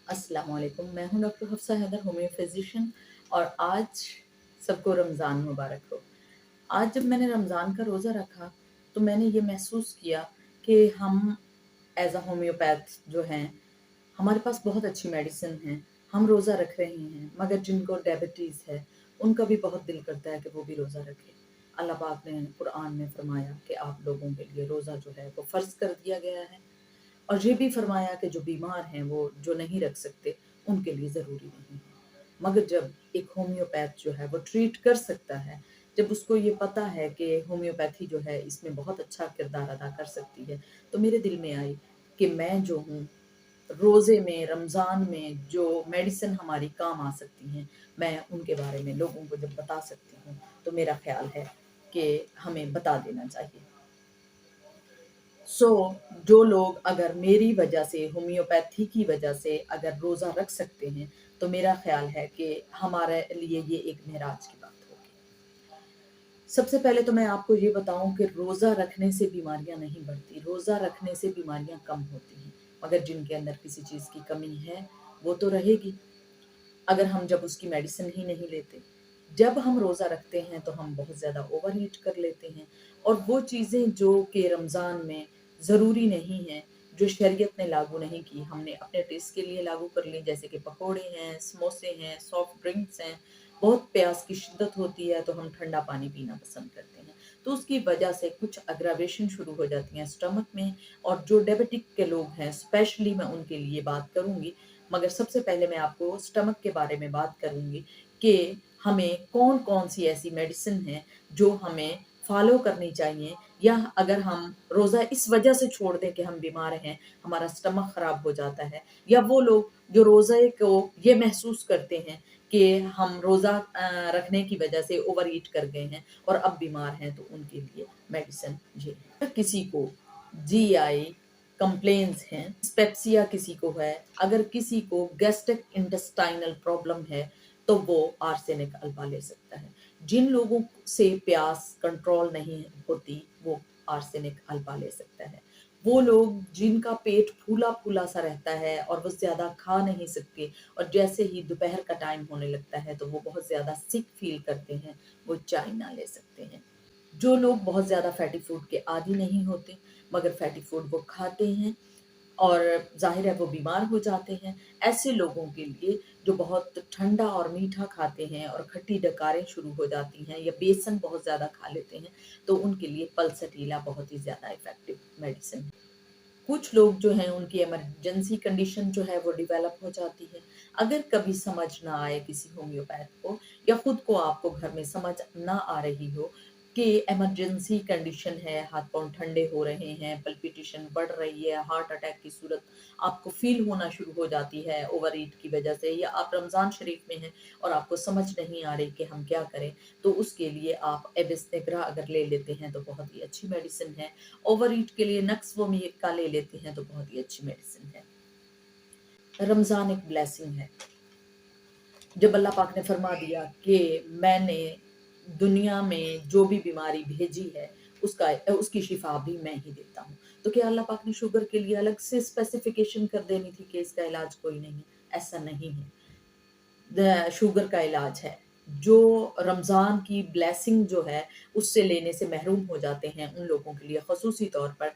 अस्सलाम वालेकुम। मैं हूँ doctor Hafsa Haider, homeo physician. और आज सबको रमज़ान मुबारक हो। आज जब मैंने रमज़ान का रोज़ा रखा तो मैंने ये महसूस किया कि हम एज अ होम्योपैथ जो हैं, हमारे पास बहुत अच्छी मेडिसिन है। हम रोज़ा रख रहे हैं, मगर जिनको डायबिटीज़ है उनका भी बहुत दिल करता है कि वो भी रोज़ा रखें। अल्लाह पाक ने कुरान में फरमाया कि आप लोगों के लिए रोज़ा जो है वो फ़र्ज़ कर दिया गया है, और ये भी फरमाया कि जो बीमार हैं वो जो नहीं रख सकते उनके लिए ज़रूरी नहीं है। मगर जब एक होम्योपैथ जो है वो ट्रीट कर सकता है, जब उसको ये पता है कि होम्योपैथी जो है इसमें बहुत अच्छा किरदार अदा कर सकती है, तो मेरे दिल में आई कि मैं जो हूँ रोज़े में, रमज़ान में जो मेडिसिन हमारी काम आ सकती हैं, मैं उनके बारे में लोगों को जब बता सकती हूँ तो मेरा ख्याल है कि हमें बता देना चाहिए। जो लोग अगर मेरी वजह से, होम्योपैथी की वजह से अगर रोज़ा रख सकते हैं, तो मेरा ख़्याल है कि हमारे लिए ये एक मेराज की बात होगी। सबसे पहले तो मैं आपको ये बताऊँ कि रोज़ा रखने से बीमारियाँ नहीं बढ़ती, रोज़ा रखने से बीमारियाँ कम होती हैं, मगर जिनके अंदर किसी चीज़ की कमी है, वो तो रहेगी, अगर हम जब उसकी मेडिसिन ही नहीं लेते। जब हम रोज़ा रखते हैं तो हम बहुत ज़्यादा ओवर ईट कर लेते हैं, और वो चीज़ें जो कि रमज़ान में ज़रूरी नहीं हैं, जो शरीयत ने लागू नहीं की, हमने अपने टेस्ट के लिए लागू कर ली, जैसे कि पकोड़े हैं, समोसे हैं, सॉफ्ट ड्रिंक्स हैं। बहुत प्यास की शिद्दत होती है तो हम ठंडा पानी पीना पसंद करते हैं, तो उसकी वजह से कुछ अग्रावेशन शुरू हो जाती हैं स्टमक में। और जो डायबिटिक के लोग हैं, स्पेशली मैं उनके लिए बात करूँगी, मगर सबसे पहले मैं आपको स्टमक के बारे में बात करूँगी कि हमें कौन-कौन सी ऐसी मेडिसिन है जो हमें फ़ॉलो करनी चाहिए, या अगर हम रोज़ा इस वजह से छोड़ दें कि हम बीमार हैं, हमारा स्टमक ख़राब हो जाता है, या वो लोग जो रोज़े को ये महसूस करते हैं कि हम रोज़ा रखने की वजह से ओवर ईट कर गए हैं और अब बीमार हैं, तो उनके लिए मेडिसिन ये है। किसी को जीआई कंप्लेंट्स हैं, स्पेप्सिया किसी को है, अगर किसी को गैस्ट्रिक इंटेस्टाइनल प्रॉब्लम है, तो वो आर्सेनिक अल्फा ले सकता है। जिन लोगों से प्यास कंट्रोल नहीं होती, वो आर्सेनिक अल्फा ले सकता है। वो लोग जिनका पेट फूला-फूला सा रहता है और वो ज़्यादा खा नहीं सकते, और जैसे ही दोपहर का टाइम होने लगता है तो वो बहुत ज़्यादा सिक फील करते हैं, वो चाइना ले सकते हैं। जो लोग बहुत ज़्यादा फैटी फूड के आदी नहीं होते, मगर फैटी फूड वो खाते हैं और ज़ाहिर है वो बीमार हो जाते हैं, ऐसे लोगों के लिए जो बहुत ठंडा और मीठा खाते हैं और खट्टी डकारें शुरू हो जाती हैं, या बेसन बहुत ज़्यादा खा लेते हैं, तो उनके लिए पल्सटीला बहुत ही ज़्यादा इफ़ेक्टिव मेडिसिन है। कुछ लोग जो हैं उनकी इमरजेंसी कंडीशन जो है वो डेवलप हो जाती है। अगर कभी समझ ना आए किसी होम्योपैथ को, या खुद को आपको घर में समझ ना आ रही हो कि इमरजेंसी कंडीशन है, हाथ-पाँव ठंडे हो रहे हैं, पल्पिटेशन बढ़ रही है, हार्ट अटैक की सूरत आपको फ़ील होना शुरू हो जाती है ओवर ईट की वजह से, या आप रमज़ान शरीफ में हैं और आपको समझ नहीं आ रही कि हम क्या करें, तो उसके लिए आप एबिस निग्रा अगर ले लेते हैं तो बहुत ही अच्छी मेडिसिन है। ओवर ईट के लिए नक्स वोमिका ले लेते हैं तो बहुत ही अच्छी मेडिसिन है। रमज़ान एक ब्लेसिंग है। जब अल्लाह पाक ने फरमा दिया कि मैंने दुनिया में जो भी बीमारी भेजी है उसकी शिफा भी मैं ही देता हूँ, तो क्या अल्लाह पाक ने शुगर के लिए अलग से स्पेसिफिकेशन कर देनी थी कि इसका इलाज कोई नहीं? ऐसा नहीं है। शुगर का इलाज है। जो रमज़ान की ब्लेसिंग जो है उससे लेने से महरूम हो जाते हैं, उन लोगों के लिए ख़ुसूसी तौर पर,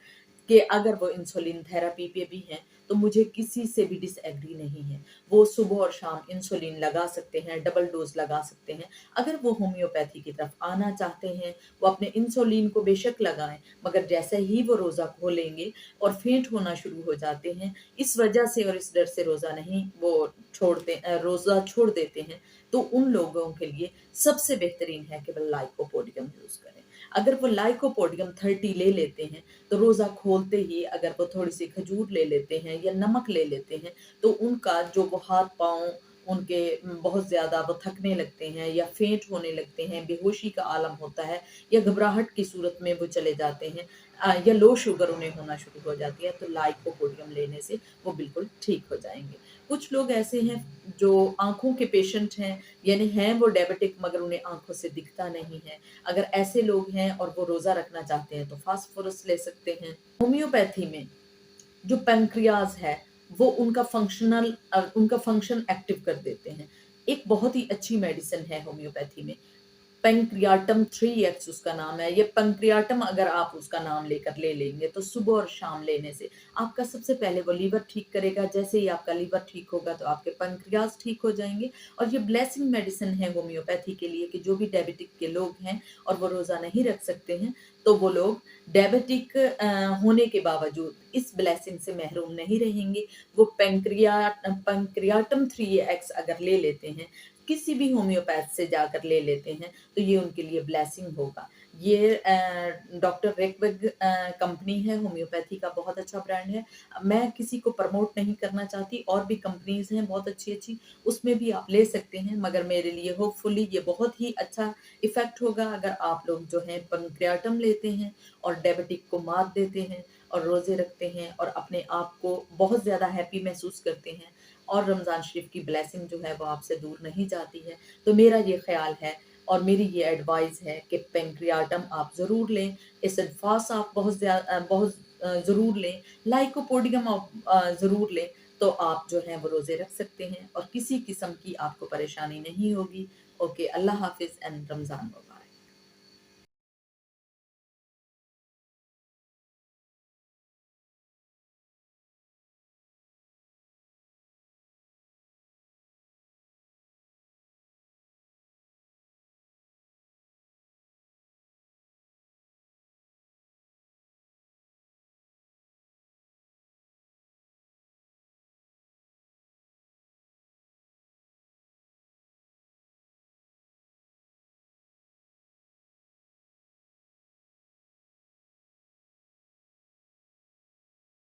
कि अगर वो इंसुलिन थेरेपी पे भी हैं, तो मुझे किसी से भी डिसएग्री नहीं है। वो सुबह और शाम इंसुलिन लगा सकते हैं, डबल डोज़ लगा सकते हैं। अगर वो होम्योपैथी की तरफ आना चाहते हैं, वो अपने इंसुलिन को बेशक लगाएँ, मगर जैसे ही वो रोज़ा खोलेंगे और फेंट होना शुरू हो जाते हैं, इस वजह से और इस डर से रोज़ा नहीं वो रोज़ा छोड़ देते हैं, तो उन लोगों के लिए सबसे बेहतरीन है कि वो लाइकोपोडियम यूज़ करें। अगर वो लाइकोपोडियम 30 ले लेते हैं, तो रोज़ा खोलते ही अगर वो थोड़ी-सी खजूर ले लेते हैं या नमक ले लेते हैं, तो उनका जो वो हाथ-पाँव उनके बहुत ज़्यादा वो थकने लगते हैं या फेंट होने लगते हैं, बेहोशी का आलम होता है, या घबराहट की सूरत में वो चले जाते हैं, या लो शुगर उन्हें होना शुरू हो जाती है, तो लाइकोपोडियम लेने से वो बिल्कुल ठीक हो जाएँगे। कुछ लोग ऐसे हैं जो आँखों के पेशेंट हैं, यानी हैं वो डायबिटिक मगर उन्हें आँखों से दिखता नहीं है। अगर ऐसे लोग हैं और वो रोज़ा रखना चाहते हैं तो फास्फोरस ले सकते हैं। होम्योपैथी में जो पैंक्रियाज़ है, वो उनका फंक्शन एक्टिव कर देते हैं। एक बहुत ही अच्छी मेडिसिन है होम्योपैथी में, पेंक्रियाटम 3x उसका नाम है। ये पेंक्रियाटम अगर आप उसका नाम लेकर ले लेंगे तो सुबह और शाम लेने से आपका सबसे पहले वो लीवर ठीक करेगा। जैसे ही आपका लीवर ठीक होगा तो आपके पेंक्रियाज ठीक हो जाएंगे। और ये ब्लेसिंग मेडिसिन है होम्योपैथी के लिए कि जो भी डायबिटिक के लोग हैं और वो रोज़ा नहीं रख सकते हैं, तो वो लोग डायबिटिक होने के बावजूद इस ब्लेसिंग से महरूम नहीं रहेंगे। वो पेंक्रियाटम 3x अगर ले लेते हैं, किसी भी होम्योपैथ से जाकर ले लेते हैं, तो ये उनके लिए ब्लेसिंग होगा। ये डॉक्टर रेकबर्ग कंपनी है, होम्योपैथी का बहुत अच्छा ब्रांड है। मैं किसी को प्रमोट नहीं करना चाहती, और भी कंपनीज़ हैं बहुत अच्छी-अच्छी, उसमें भी आप ले सकते हैं, मगर मेरे लिए होपफुली ये बहुत ही अच्छा इफ़ेक्ट होगा अगर आप लोग जो हैं पेंक्रियाटम लेते हैं और डायबिटिक को मात देते हैं और रोज़े रखते हैं और अपने आप को बहुत ज़्यादा हैप्पी महसूस करते हैं, और रमज़ान शरीफ की ब्लेसिंग जो है वो आपसे दूर नहीं जाती है। तो मेरा ये ख़्याल है और मेरी ये एडवाइस है कि पेंक्रियाटम आप ज़रूर लें, एसिडफ़ास आप बहुत ज़रूर लें, लाइकोपोडियम आप ज़रूर लें, तो आप जो हैं वो रोज़े रख सकते हैं और किसी किस्म की आपको परेशानी नहीं होगी। ओके, अल्लाह हाफ़िज़ एंड रमज़ान मुबारक।